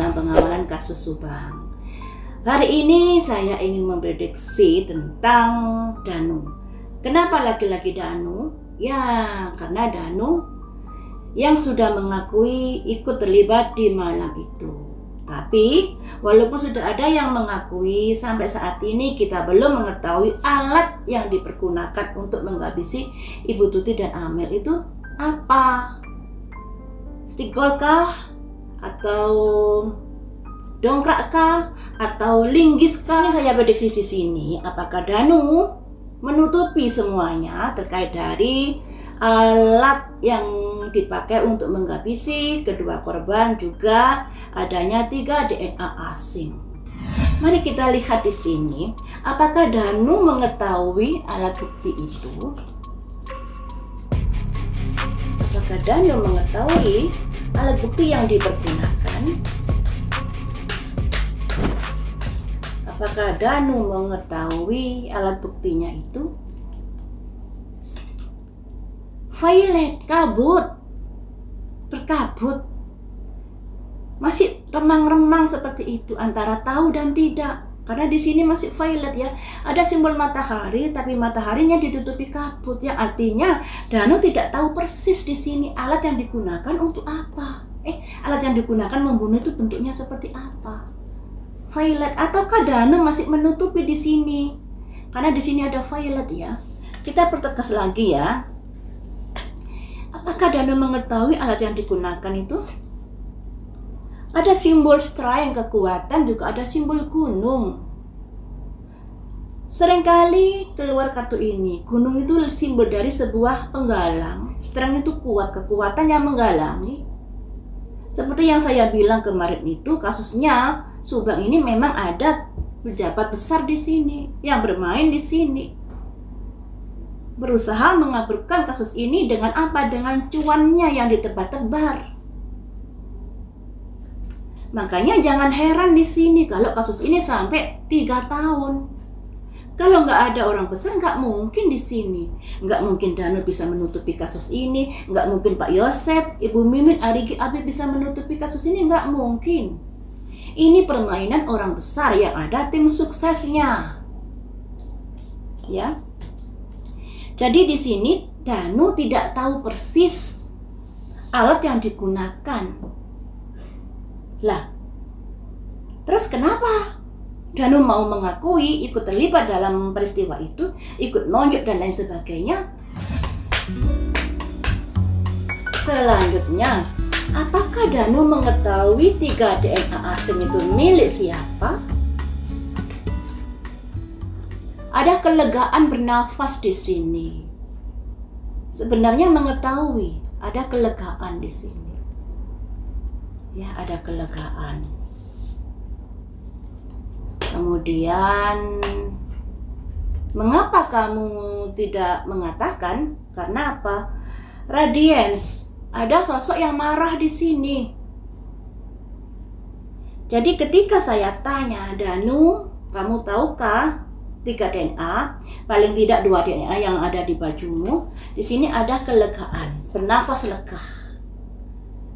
dalam pengawalan kasus Subang. Hari ini saya ingin memprediksi tentang Danu. Kenapa lagi-lagi Danu? Ya, karena Danu yang sudah mengakui ikut terlibat di malam itu. Tapi walaupun sudah ada yang mengakui, sampai saat ini kita belum mengetahui alat yang dipergunakan untuk menghabisi Ibu Tuti dan Amel itu apa? Stigol kah? Atau dongkrak kah? Atau linggis kah? Saya prediksi di sini, apakah Danu menutupi semuanya terkait dari alat yang dipakai untuk menghabisi kedua korban, juga adanya 3 DNA asing. Mari kita lihat di sini, apakah Danu mengetahui alat bukti itu? Apakah Danu mengetahui alat bukti yang dipergunakan? Apakah Danu mengetahui alat buktinya itu? Violet kabut, berkabut, masih remang-remang seperti itu antara tahu dan tidak. Karena di sini masih violet ya, ada simbol matahari, tapi mataharinya ditutupi kabut, yang artinya Danu tidak tahu persis di sini alat yang digunakan untuk apa. Alat yang digunakan membunuh itu bentuknya seperti apa? Violet, ataukah Danu masih menutupi di sini? Karena di sini ada violet ya. Kita pertegas lagi ya. Apakah Danu mengetahui alat yang digunakan itu? Ada simbol strength, kekuatan, juga ada simbol gunung. Seringkali keluar kartu ini, gunung itu simbol dari sebuah penggalang, strength itu kuat, kekuatan yang menggalangi. Seperti yang saya bilang kemarin itu, kasusnya Subang ini memang ada pejabat besar di sini yang bermain di sini, berusaha mengaburkan kasus ini dengan apa? Dengan cuannya yang ditebar-tebar. Makanya jangan heran di sini kalau kasus ini sampai 3 tahun. Kalau nggak ada orang besar, nggak mungkin di sini. Nggak mungkin Danu bisa menutupi kasus ini. Nggak mungkin Pak Yosep, Ibu Mimin, Arigi Abi bisa menutupi kasus ini. Nggak mungkin. Ini permainan orang besar yang ada tim suksesnya. Ya. Jadi di sini Danu tidak tahu persis alat yang digunakan. Lah, terus kenapa Danu mau mengakui ikut terlibat dalam peristiwa itu, ikut nonjok dan lain sebagainya? Selanjutnya, apakah Danu mengetahui 3 DNA asing itu milik siapa? Ada kelegaan bernafas di sini. Sebenarnya mengetahui ada kelegaan di sini. Ya, ada kelegaan. Kemudian, mengapa kamu tidak mengatakan? Karena apa? Radiance, ada sosok yang marah di sini. Jadi ketika saya tanya, Danu, kamu tahukah 3 DNA, paling tidak 2 DNA yang ada di bajumu, di sini ada kelegaan, bernafas lega.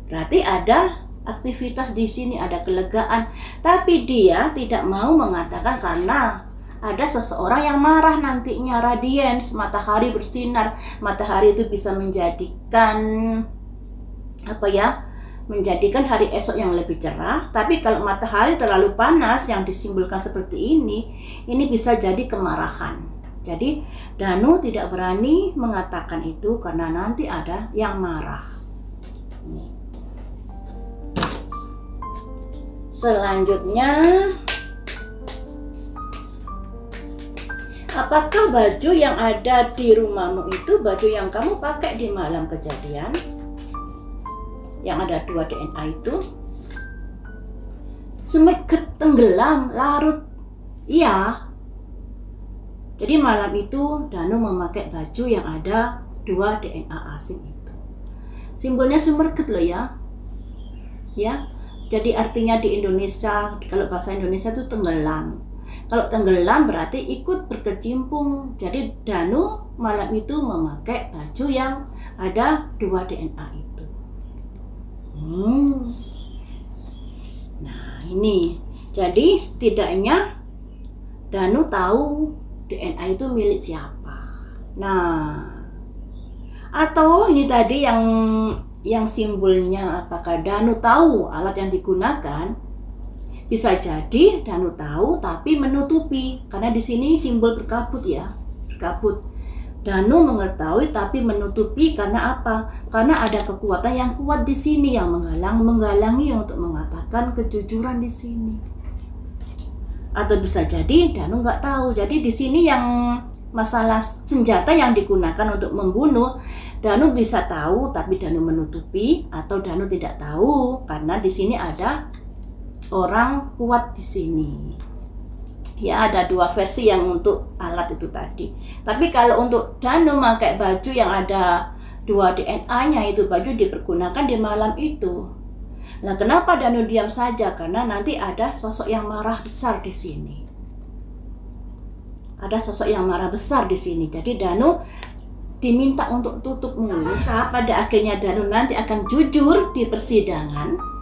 Berarti ada aktivitas di sini, ada kelegaan. Tapi dia tidak mau mengatakan karena ada seseorang yang marah nantinya. Radiance, matahari bersinar. Matahari itu bisa menjadikan menjadikan hari esok yang lebih cerah. Tapi kalau matahari terlalu panas yang disimbolkan seperti ini bisa jadi kemarahan. Jadi Danu tidak berani mengatakan itu karena nanti ada yang marah. Selanjutnya, apakah baju yang ada di rumahmu itu baju yang kamu pakai di malam kejadian? Yang ada 2 DNA itu semerget, tenggelam, larut. Iya. Jadi malam itu Danu memakai baju yang ada 2 DNA asing itu. Simbolnya semerget loh ya. Ya. Jadi artinya di Indonesia, kalau bahasa Indonesia itu tenggelam. Kalau tenggelam berarti ikut berkecimpung. Jadi Danu malam itu memakai baju yang ada 2 DNA itu. Nah, ini. Jadi setidaknya Danu tahu DNA itu milik siapa. Nah, atau ini tadi yang simbolnya, apakah Danu tahu alat yang digunakan? Bisa jadi Danu tahu tapi menutupi, karena di sini simbol berkabut ya, berkabut. Danu mengetahui tapi menutupi karena apa? Karena ada kekuatan yang kuat di sini yang menghalangi untuk mengatakan kejujuran di sini. Atau bisa jadi Danu nggak tahu. Jadi di sini yang masalah senjata yang digunakan untuk membunuh, Danu bisa tahu tapi Danu menutupi, atau Danu tidak tahu karena di sini ada orang kuat di sini. Ya, ada dua versi yang untuk alat itu tadi. Tapi kalau untuk Danu memakai baju yang ada 2 DNA-nya, itu baju dipergunakan di malam itu. Nah, kenapa Danu diam saja? Karena nanti ada sosok yang marah besar di sini. Ada sosok yang marah besar di sini. Jadi Danu diminta untuk tutup mulut. Pada akhirnya Danu nanti akan jujur di persidangan.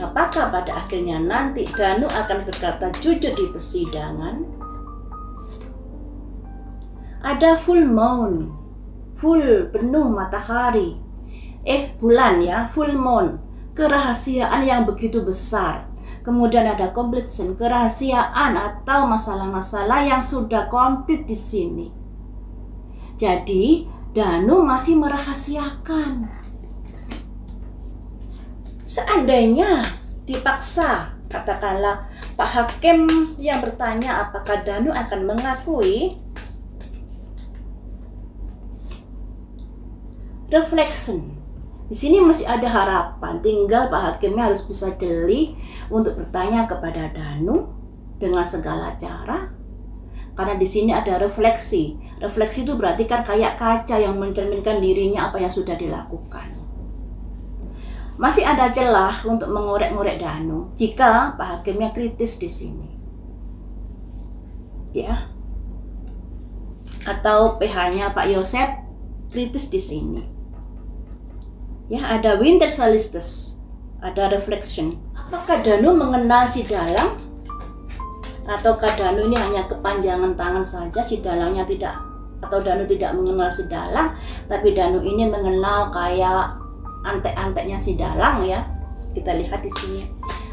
Apakah pada akhirnya nanti Danu akan berkata jujur di persidangan? Ada full moon, full penuh matahari, bulan ya, full moon, kerahasiaan yang begitu besar. Kemudian ada completion, kerahasiaan atau masalah-masalah yang sudah komplit di sini. Jadi Danu masih merahasiakan. Seandainya dipaksa, katakanlah Pak Hakim yang bertanya apakah Danu akan mengakui, reflection. Di sini masih ada harapan, tinggal Pak Hakimnya harus bisa jeli untuk bertanya kepada Danu dengan segala cara. Karena di sini ada refleksi. Refleksi itu berarti kan kayak kaca yang mencerminkan dirinya apa yang sudah dilakukan. Masih ada celah untuk mengorek-ngorek Danu jika Pak Hakimnya kritis di sini. Ya. Atau PH-nya Pak Yosep kritis di sini. Ya, ada winter solstice, ada reflection. Apakah Danu mengenal si dalang? Ataukah Danu ini hanya kepanjangan tangan saja, si dalangnya tidak, atau Danu tidak mengenal si dalang, tapi Danu ini mengenal kayak antek-anteknya si dalang ya. Kita lihat di sini.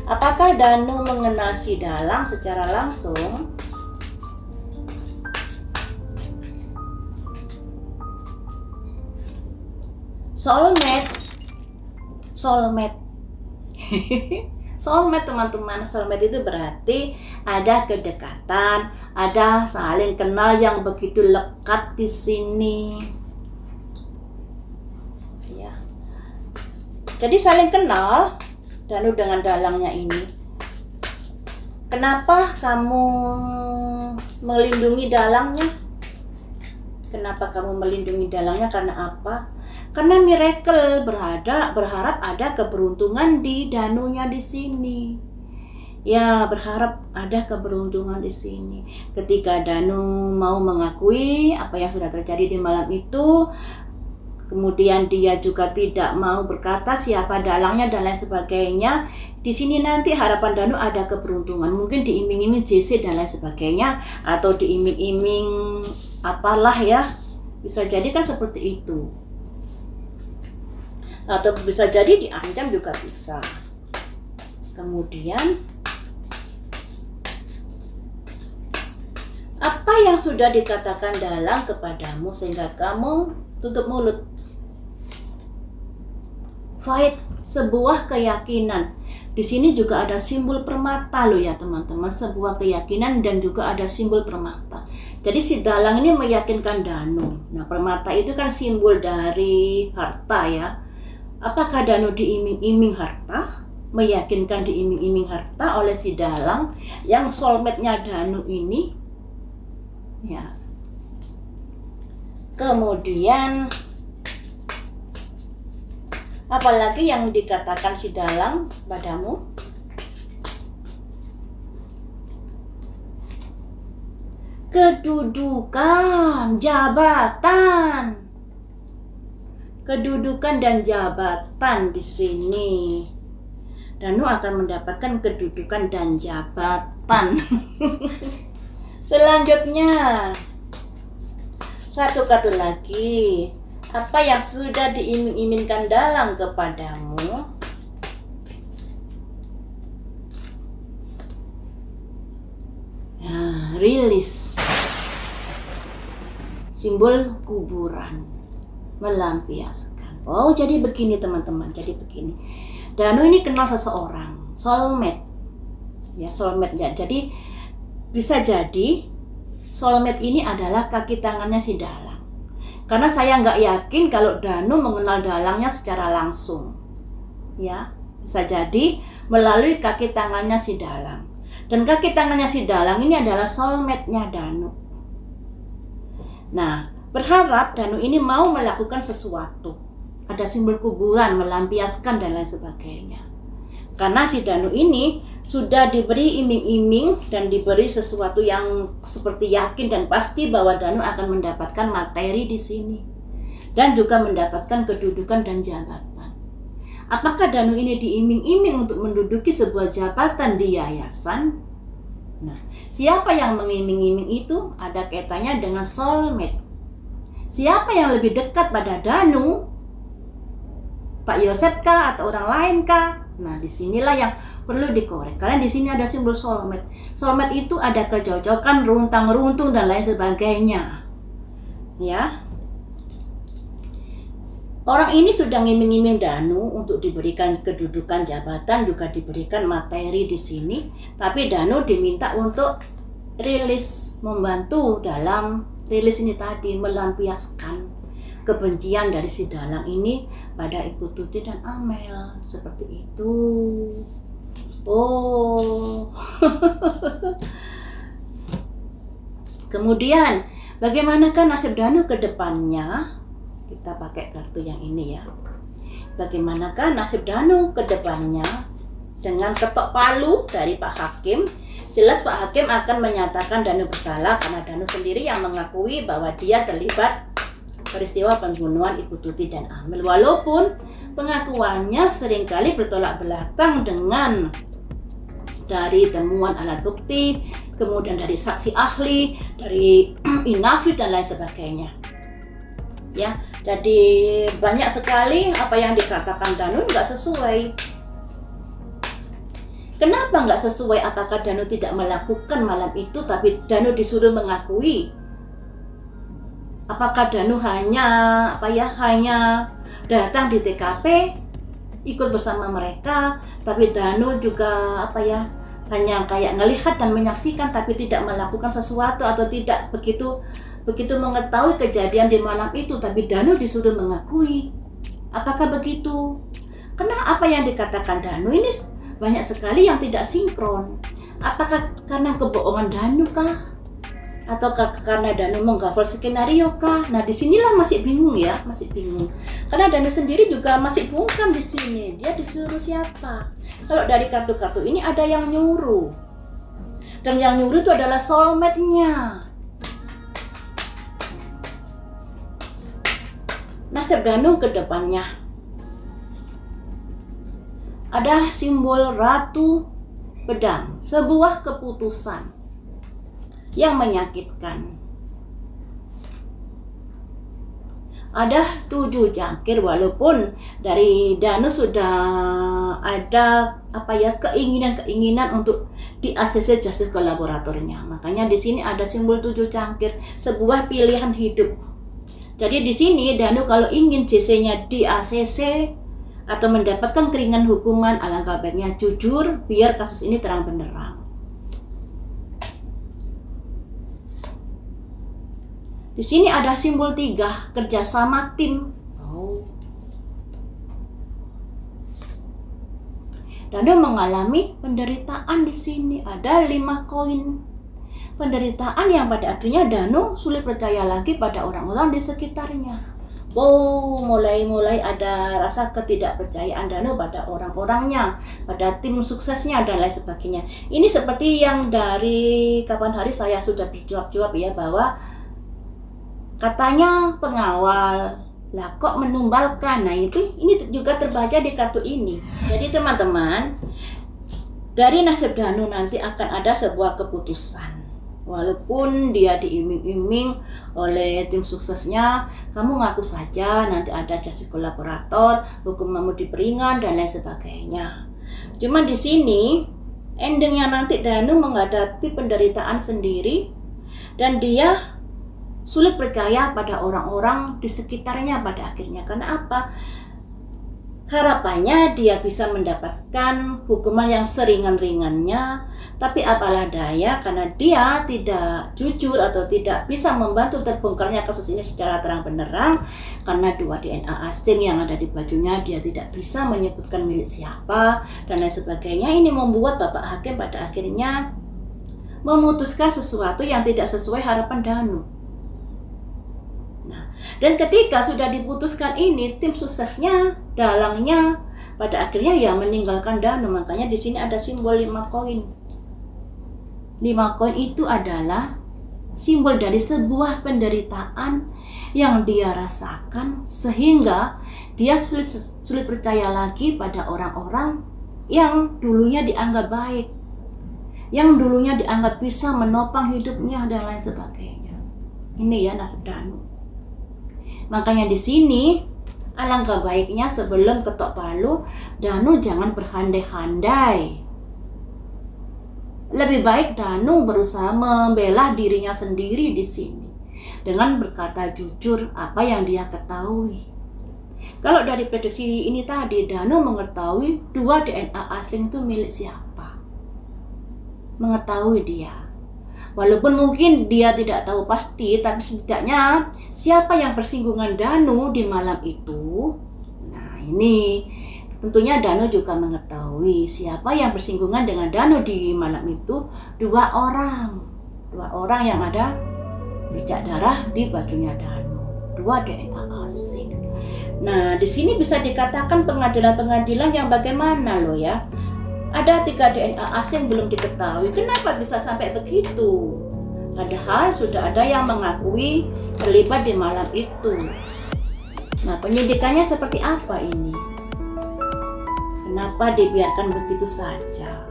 Apakah Danu mengenal si dalang secara langsung? Soulmate. Soulmate teman-teman, soulmate itu berarti ada kedekatan, ada saling kenal yang begitu lekat di sini. Ya. Jadi saling kenal Danu dengan dalangnya ini. Kenapa kamu melindungi dalangnya? Kenapa kamu melindungi dalangnya? Karena apa? Karena miracle, berharap ada keberuntungan di Danunya di sini. Ya, berharap ada keberuntungan di sini. Ketika Danu mau mengakui apa yang sudah terjadi di malam itu, kemudian dia juga tidak mau berkata siapa dalangnya dan lain sebagainya. Di sini nanti harapan Danu ada keberuntungan. Mungkin diiming-iming JC dan lain sebagainya, atau diiming-iming apalah ya. Bisa jadi kan seperti itu. Atau bisa jadi diancam juga bisa. Kemudian apa yang sudah dikatakan dalang kepadamu sehingga kamu tutup mulut? Fight, sebuah keyakinan. Di sini juga ada simbol permata loh ya teman-teman, sebuah keyakinan dan juga ada simbol permata. Jadi si dalang ini meyakinkan Danu. Nah, permata itu kan simbol dari harta ya. Apakah Danu diiming-iming harta? Meyakinkan diiming-iming harta oleh si dalang yang soulmate-nya Danu ini? Ya. Kemudian apalagi yang dikatakan si dalang padamu? Kedudukan, jabatan. Kedudukan dan jabatan di sini. Danu akan mendapatkan kedudukan dan jabatan. Selanjutnya, satu kartu lagi. Apa yang sudah diiming-imingkan dalang kepadamu? Nah, rilis. Simbol kuburan, melampiaskan. Oh, jadi begini teman-teman, jadi begini. Danu ini kenal seseorang, soulmate. Ya, soulmate ya. Jadi bisa jadi soulmate ini adalah kaki tangannya si dalang. Karena saya nggak yakin kalau Danu mengenal dalangnya secara langsung. Ya, bisa jadi melalui kaki tangannya si dalang. Dan kaki tangannya si dalang ini adalah soulmate-nya Danu. Nah, berharap Danu ini mau melakukan sesuatu. Ada simbol kuburan, melampiaskan dan lain sebagainya. Karena si Danu ini sudah diberi iming-iming dan diberi sesuatu yang seperti yakin dan pasti bahwa Danu akan mendapatkan materi di sini. Dan juga mendapatkan kedudukan dan jabatan. Apakah Danu ini diiming-iming untuk menduduki sebuah jabatan di yayasan? Nah, siapa yang mengiming-iming itu? Ada kaitannya dengan soulmate. Siapa yang lebih dekat pada Danu? Pak Yosep kah atau orang lain kah? Nah, disinilah yang perlu dikorek. Karena di sini ada simbol soulmate. Soulmate itu ada kecocokan, runtang-runtung dan lain sebagainya. Ya. Orang ini sudah ngiming-ngiming Danu untuk diberikan kedudukan jabatan, juga diberikan materi di sini. Tapi Danu diminta untuk rilis, membantu dalam rilis ini tadi, melampiaskan kebencian dari si dalang ini pada Ibu Tuti dan Amel. Seperti itu. Oh. Kemudian, bagaimanakah nasib Danu ke depannya? Kita pakai kartu yang ini ya. Bagaimanakah nasib Danu ke depannya? Dengan ketok palu dari Pak Hakim, jelas Pak Hakim akan menyatakan Danu bersalah karena Danu sendiri yang mengakui bahwa dia terlibat peristiwa pembunuhan Ibu Tuti dan Amel. Walaupun pengakuannya seringkali bertolak belakang dengan dari temuan alat bukti, kemudian dari saksi ahli, dari inafis dan lain sebagainya. Ya, jadi banyak sekali apa yang dikatakan Danu nggak sesuai. Kenapa nggak sesuai? Apakah Danu tidak melakukan malam itu, tapi Danu disuruh mengakui? Apakah Danu hanya datang di TKP, ikut bersama mereka, tapi Danu juga hanya kayak ngelihat dan menyaksikan, tapi tidak melakukan sesuatu atau tidak begitu mengetahui kejadian di malam itu, tapi Danu disuruh mengakui. Apakah begitu? Karena apa yang dikatakan Danu ini banyak sekali yang tidak sinkron. Apakah karena kebohongan Danu kah? Atau karena Danu menggavel skenario kah? Nah, disinilah masih bingung ya, masih bingung. Karena Danu sendiri juga masih bungkam di sini. Dia disuruh siapa? Kalau dari kartu-kartu ini ada yang nyuruh. Dan yang nyuruh itu adalah soulmate-nya. Nasib Danu ke depannya. Ada simbol Ratu Pedang, sebuah keputusan yang menyakitkan. Ada 7 jangkir, walaupun dari Danu sudah ada keinginan untuk di ACC Justice kolaboratornya. Makanya di sini ada simbol 7 jangkir, sebuah pilihan hidup. Jadi di sini Danu kalau ingin JC-nya di ACC atau mendapatkan keringan hukuman, alangkah baiknya jujur biar kasus ini terang benderang. Di sini ada simbol 3, kerjasama tim. Danu mengalami penderitaan di sini. Ada 5 koin. Penderitaan yang pada akhirnya Danu sulit percaya lagi pada orang-orang di sekitarnya. Mulai ada rasa ketidakpercayaan Danu pada orang-orangnya, pada tim suksesnya dan lain sebagainya. Ini seperti yang dari kapan hari saya sudah berjawab ya, bahwa katanya pengawal, lah kok menumbalkan. Nah ini juga terbaca di kartu ini. Jadi teman-teman, dari nasib Danu nanti akan ada sebuah keputusan. Walaupun dia diiming-iming oleh tim suksesnya, kamu ngaku saja, nanti ada justice kolaborator, hukum kamu diperingan dan lain sebagainya. Cuman di sini endingnya nanti Danu menghadapi penderitaan sendiri dan dia sulit percaya pada orang-orang di sekitarnya pada akhirnya. Karena apa? Harapannya dia bisa mendapatkan hukuman yang seringan-ringannya, tapi apalah daya karena dia tidak jujur atau tidak bisa membantu terbongkarnya kasus ini secara terang benderang, karena 2 DNA asing yang ada di bajunya dia tidak bisa menyebutkan milik siapa dan lain sebagainya. Ini membuat Bapak Hakim pada akhirnya memutuskan sesuatu yang tidak sesuai harapan Danu. Dan ketika sudah diputuskan ini, tim suksesnya, dalangnya, pada akhirnya ya meninggalkan Danu. Makanya di sini ada simbol 5 koin. 5 koin itu adalah simbol dari sebuah penderitaan yang dia rasakan sehingga dia sulit percaya lagi pada orang-orang yang dulunya dianggap baik, yang dulunya dianggap bisa menopang hidupnya dan lain sebagainya. Ini ya nasib Danu. Makanya di sini alangkah baiknya sebelum ketok palu, Danu jangan berandai-andai. Lebih baik Danu berusaha membela dirinya sendiri di sini dengan berkata jujur apa yang dia ketahui. Kalau dari prediksi ini tadi, Danu mengetahui 2 DNA asing itu milik siapa. Mengetahui dia. Walaupun mungkin dia tidak tahu pasti, tapi setidaknya siapa yang bersinggungan Danu di malam itu. Nah ini tentunya Danu juga mengetahui siapa yang bersinggungan dengan Danu di malam itu. 2 orang. 2 orang yang ada bercak darah di bajunya Danu. 2 DNA asing. Nah di sini bisa dikatakan pengadilan-pengadilan yang bagaimana loh ya. Ada 3 DNA asing belum diketahui. Kenapa bisa sampai begitu? Padahal sudah ada yang mengakui terlibat di malam itu. Nah, penyidikannya seperti apa ini? Kenapa dibiarkan begitu saja?